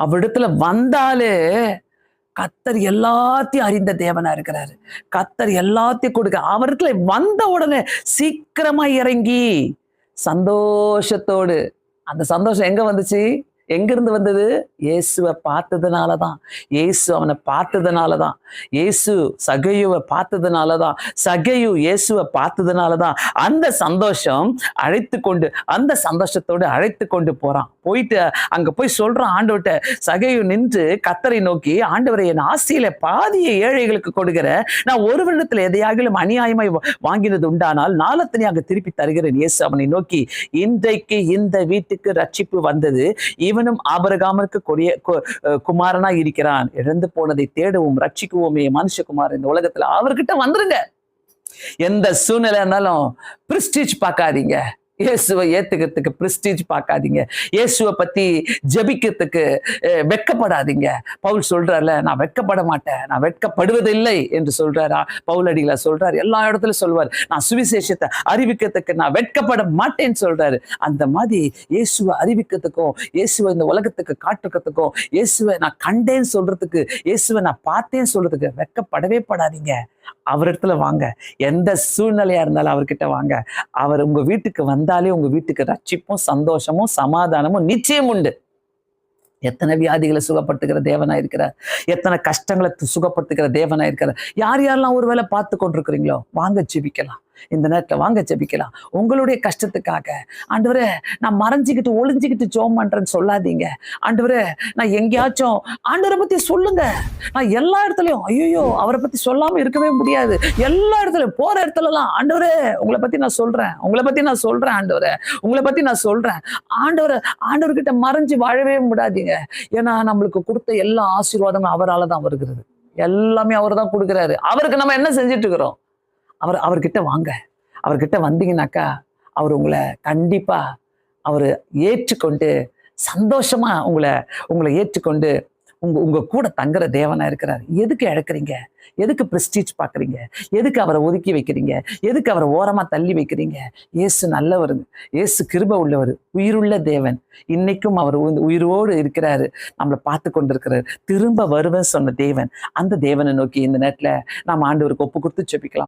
அவரிடத்துல வந்தாலே கர்த்தர் எல்லாத்தையும் அறிந்த தேவனா இருக்கிறாரு. கர்த்தர் எல்லாத்தையும் கொடுக்க அவரிடத்துல வந்த உடனே சீக்கிரமா இறங்கி சந்தோஷத்தோடு, அந்த சந்தோஷம் எங்க வந்துச்சு? எங்கிருந்து வந்தது? இயேசுவை பார்த்ததுனாலதான். இயேசு அவனை பார்த்ததுனாலதான். இயேசு சகையுவை பார்த்ததுனாலதான். சகையு இயேசுவை பார்த்ததுனாலதான் அந்த சந்தோஷம் அழைத்து கொண்டு, அந்த சந்தோஷத்தோடு அழைத்து கொண்டு போறான். போயிட்டு அங்க போய் சொல்றான் ஆண்டவர்கிட்ட. சகையு நின்று கர்த்தரை நோக்கி, ஆண்டவரை, என் ஆசையில பாதியை ஏழைகளுக்கு கொடுக்கிற, நான் ஒரு வருடத்துல எதையாகிலும் அநியாயமாய் வாங்கினது உண்டானால் நாளத்தனையாக திருப்பி தருகிறேன். இயேசு அவனை நோக்கி, இன்றைக்கு இந்த வீட்டுக்கு ரட்சிப்பு வந்தது, இவனும் ஆபிரகாமுக்கு குமாரனா இருக்கிறான். இழந்து போனதை தேடவும் ரட்சிக்குவோமே மனுஷகுமார் இந்த உலகத்துல. அவர்கிட்ட வந்துருங்க. எந்த சூழ்நிலை இருந்தாலும் பிரிஸ்டீஜ் பார்க்காதீங்க. இயேசுவை ஏத்துக்கிறதுக்கு பிரிஸ்டீஜ் பார்க்காதீங்க. இயேசுவை பத்தி ஜபிக்கிறதுக்கு வெட்கப்படாதீங்க. பவுல் சொல்றாருல, நான் வெட்கப்பட மாட்டேன், நான் வெட்கப்படுவதில்லை என்று சொல்றாரு. பவுல் அடிகளை சொல்றாரு, எல்லா இடத்துலயும் சொல்வார், நான் சுவிசேஷத்தை அறிவிக்கிறதுக்கு நான் வெட்கப்பட மாட்டேன்னு சொல்றாரு. அந்த மாதிரி இயேசுவை அறிவிக்கிறதுக்கும், இயேசுவை இந்த உலகத்துக்கு காட்டுறதுக்கும், இயேசுவை நான் கண்டேன்னு சொல்றதுக்கு, இயேசுவை நான் பார்த்தேன்னு சொல்றதுக்கு வெட்கப்படவே படாதீங்க. அவரிடத்துல வாங்க. எந்த சூழ்நிலையா இருந்தாலும் அவர்கிட்ட வாங்க. அவர் உங்க வீட்டுக்கு வந்தாலே உங்க வீட்டுக்கு ரட்சிப்பும் சந்தோஷமும் சமாதானமும் நிச்சயம் உண்டு. எத்தனை வியாதிகளை சுகப்படுத்துகிற தேவனா இருக்கிறார். எத்தனை கஷ்டங்களை சுகப்படுத்துகிற தேவனா இருக்கிறார். யார் யாரெல்லாம் ஒருவேளை பார்த்து கொண்டிருக்கிறீங்களோ வாங்க ஜெபிக்கலாம். இந்த நேரத்துல வாங்க ஜெபிக்கலாம். உங்களுடைய கஷ்டத்துக்காக. ஆண்டவரே, நான் மறைஞ்சிக்கிட்டு ஒளிஞ்சிக்கிட்டு ஜெபம் பண்றேன்னு சொல்லாதீங்க. ஆண்டவரே, நான் எங்கேயாச்சும் ஆண்டவரை பத்தி சொல்லுங்க. நான் எல்லா இடத்துலயும் ஐயோ அவரை பத்தி சொல்லாம இருக்கவே முடியாது. எல்லா இடத்துலயும் போற இடத்துலலாம், ஆண்டவரே உங்களை பத்தி நான் சொல்றேன், உங்களை பத்தி நான் சொல்றேன், ஆண்டவரே உங்களை பத்தி நான் சொல்றேன். ஆண்டவர்கிட்ட மறைஞ்சு வாழவே முடியாதீங்க. ஏன்னா நம்மளுக்கு கொடுத்த எல்லா ஆசீர்வாதமும் அவரால் தான் வருகிறது. எல்லாமே அவர் தான் கொடுக்குறாரு. அவருக்கு நம்ம என்ன செஞ்சுட்டு இருக்கிறோம்? அவர்கிட்ட வாங்க. அவர்கிட்ட வந்தீங்கன்னாக்கா அவர் உங்களை கண்டிப்பா அவர் ஏற்றுக்கொண்டு சந்தோஷமா உங்களை ஏற்றுக்கொண்டு உங்க கூட தங்குற தேவனா இருக்கிறார். எதுக்கு இழக்கிறீங்க? எதுக்கு பிரஸ்டீஜ் பாக்குறீங்க? எதுக்கு அவரை ஒதுக்கி வைக்கிறீங்க? எதுக்கு அவரை ஓரமா தள்ளி வைக்கிறீங்க? இயேசு நல்லவர். இயேசு கிருபை உள்ளவர், உயிருள்ள தேவன். இன்னைக்கும் அவர் உயிரோடு இருக்கிறாரு, நம்மளை பார்த்து கொண்டிருக்கிறார். திரும்ப வருவேன் சொன்ன தேவன். அந்த தேவனை நோக்கி இந்த நேரத்துல நாம் ஆண்டவருக்கு ஒப்பு கொடுத்து ஜெபிக்கலாம்.